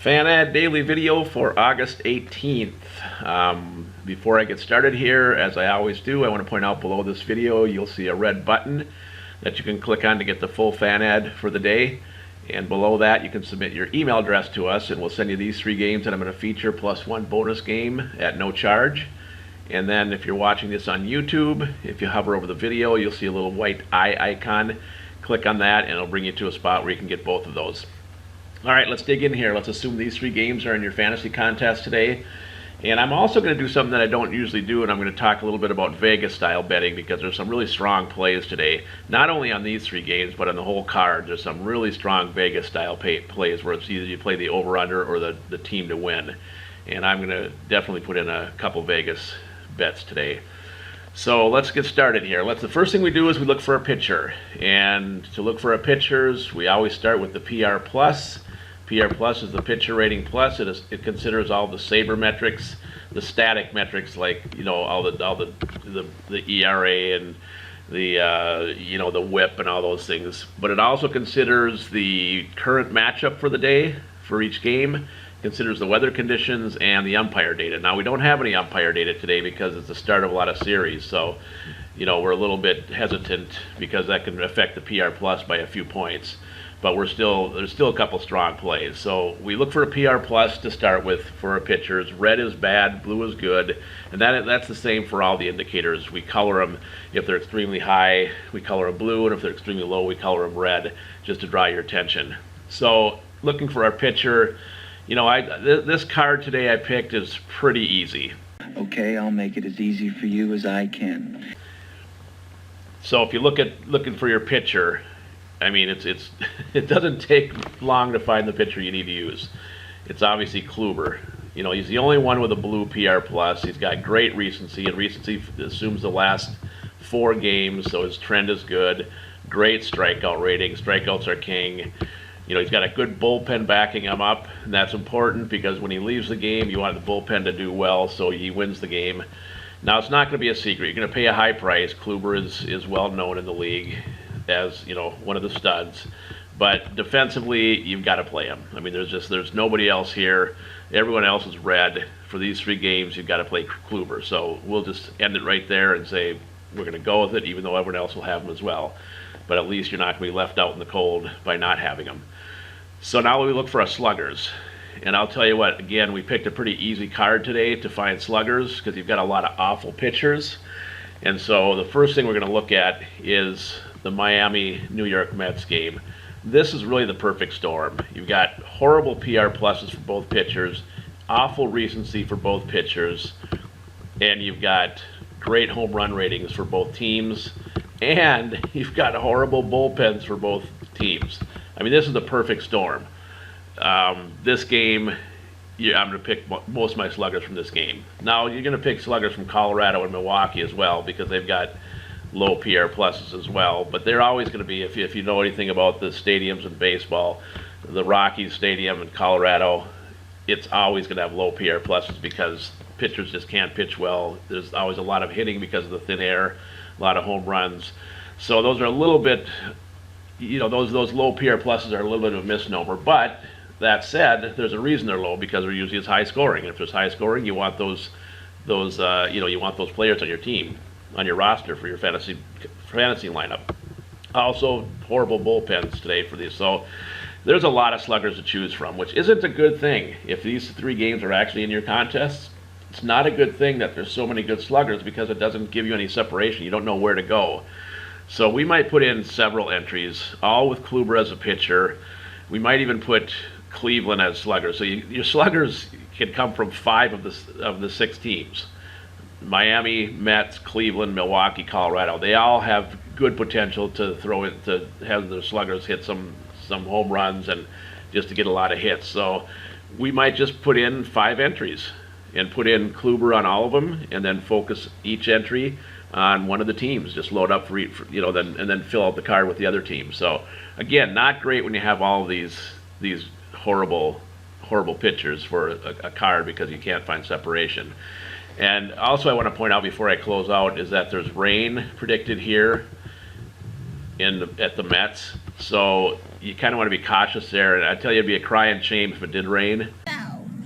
FanAd daily video for August 18th. Before I get started here, as I always do, I want to point out below this video you'll see a red button that you can click on to get the full FanAd for the day. And below that you can submit your email address to us and we'll send you these 3 games that I'm going to feature plus 1 bonus game at no charge. And then if you're watching this on YouTube, if you hover over the video you'll see a little white eye icon. Click on that and it'll bring you to a spot where you can get both of those. Alright, let's dig in here. Let's assume these 3 games are in your fantasy contest today. And I'm also going to do something that I don't usually do, and I'm going to talk a little bit about Vegas style betting because there's some really strong plays today. Not only on these 3 games, but on the whole card. There's some really strong Vegas style plays where it's either you play the over-under or the team to win. And I'm going to definitely put in a couple Vegas bets today. So let's get started here. The first thing we do is we look for a pitcher. And to look for our pitchers, we always start with the PR plus. PR plus is the pitcher rating plus. It considers all the saber metrics, the static metrics like all the ERA and the WHIP and all those things. But it also considers the current matchup for the day for each game. Considers the weather conditions and the umpire data. Now we don't have any umpire data today because it's the start of a lot of series, so we're a little bit hesitant because that can affect the PR plus by a few points. But there's still a couple strong plays. So we look for a PR plus to start with for our pitchers. Red is bad, blue is good, and that's the same for all the indicators. We color them. If they're extremely high, we color them blue, and if they're extremely low, we color them red, just to draw your attention. So looking for our pitcher. This card today I picked is pretty easy. Okay, I'll make it as easy for you as I can. So if you're looking for your pitcher, I mean it doesn't take long to find the pitcher you need to use. It's obviously Kluber. He's the only one with a blue PR plus. He's got great recency, and recency assumes the last 4 games, so his trend is good. Great strikeout rating. Strikeouts are king. He's got a good bullpen backing him up, and that's important because when he leaves the game, you want the bullpen to do well so he wins the game. Now, it's not going to be a secret. You're going to pay a high price. Kluber is well known in the league as, one of the studs. But defensively, you've got to play him. I mean, there's nobody else here. Everyone else is red. For these 3 games, you've got to play Kluber. So we'll just end it right there and say we're going to go with it, even though everyone else will have him as well. But at least you're not going to be left out in the cold by not having him. So now we look for our sluggers. And I'll tell you what, again, we picked a pretty easy card today to find sluggers because you've got a lot of awful pitchers. And so the first thing we're going to look at is the Miami-New York Mets game. This is really the perfect storm. You've got horrible PR pluses for both pitchers, awful recency for both pitchers, and you've got great home run ratings for both teams, and you've got horrible bullpens for both teams. I mean, this is the perfect storm. This game, I'm going to pick most of my sluggers from this game. Now, you're going to pick sluggers from Colorado and Milwaukee as well because they've got low PR pluses as well. But they're always going to be, if you know anything about the stadiums in baseball, the Rockies Stadium in Colorado, it's always going to have low PR pluses because pitchers just can't pitch well. There's always a lot of hitting because of the thin air, a lot of home runs. So those are a little bit... those low PR pluses are a little bit of a misnomer, but that said, there's a reason they're low because they're usually it's high scoring. And if there's high scoring, you want those players on your team, on your roster for your fantasy lineup. Also, horrible bullpens today for these. So there's a lot of sluggers to choose from, which isn't a good thing. If these 3 games are actually in your contests, it's not a good thing that there's so many good sluggers because it doesn't give you any separation. You don't know where to go. So we might put in several entries, all with Kluber as a pitcher. We might even put Cleveland as sluggers. So your sluggers can come from 5 of the 6 teams. Miami, Mets, Cleveland, Milwaukee, Colorado. They all have good potential to have their sluggers hit some home runs and just to get a lot of hits. So we might just put in 5 entries and put in Kluber on all of them and then focus each entry on one of the teams. Just load up for then fill out the card with the other team. So again, not great when you have all of these horrible pitchers for a card because you can't find separation. And also I want to point out before I close out is that there's rain predicted here at the Mets. So you kind of want to be cautious there. And I tell you, it'd be a crying shame if it did rain.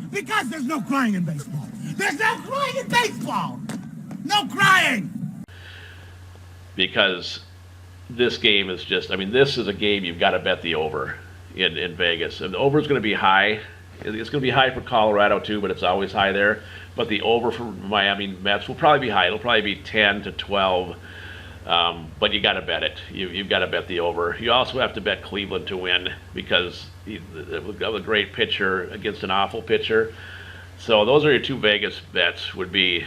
Because there's no crying in baseball. There's no crying in baseball. No crying. Because this game is just, I mean, this is a game you've got to bet the over in Vegas. And the over is going to be high. It's going to be high for Colorado too, but it's always high there. But the over for Miami Mets will probably be high. It'll probably be 10 to 12. But you got to bet it. You've got to bet the over. You also have to bet Cleveland to win because of a great pitcher against an awful pitcher. So those are your two Vegas bets. Would be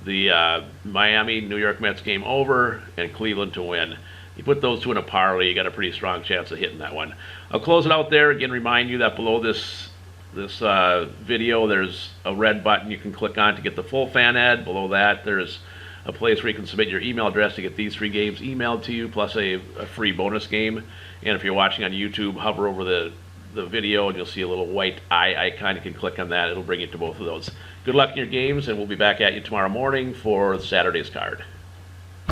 the Miami New York Mets game over and Cleveland to win. You put those two in a parlay, you got a pretty strong chance of hitting that one. I'll close it out there. Again, remind you that below this video, there's a red button you can click on to get the full fan ad. Below that, there's a place where you can submit your email address to get these 3 games emailed to you, plus a free bonus game. And if you're watching on YouTube, hover over the video and you'll see a little white eye icon. You can click on that. It'll bring you to both of those. Good luck in your games, and we'll be back at you tomorrow morning for Saturday's card.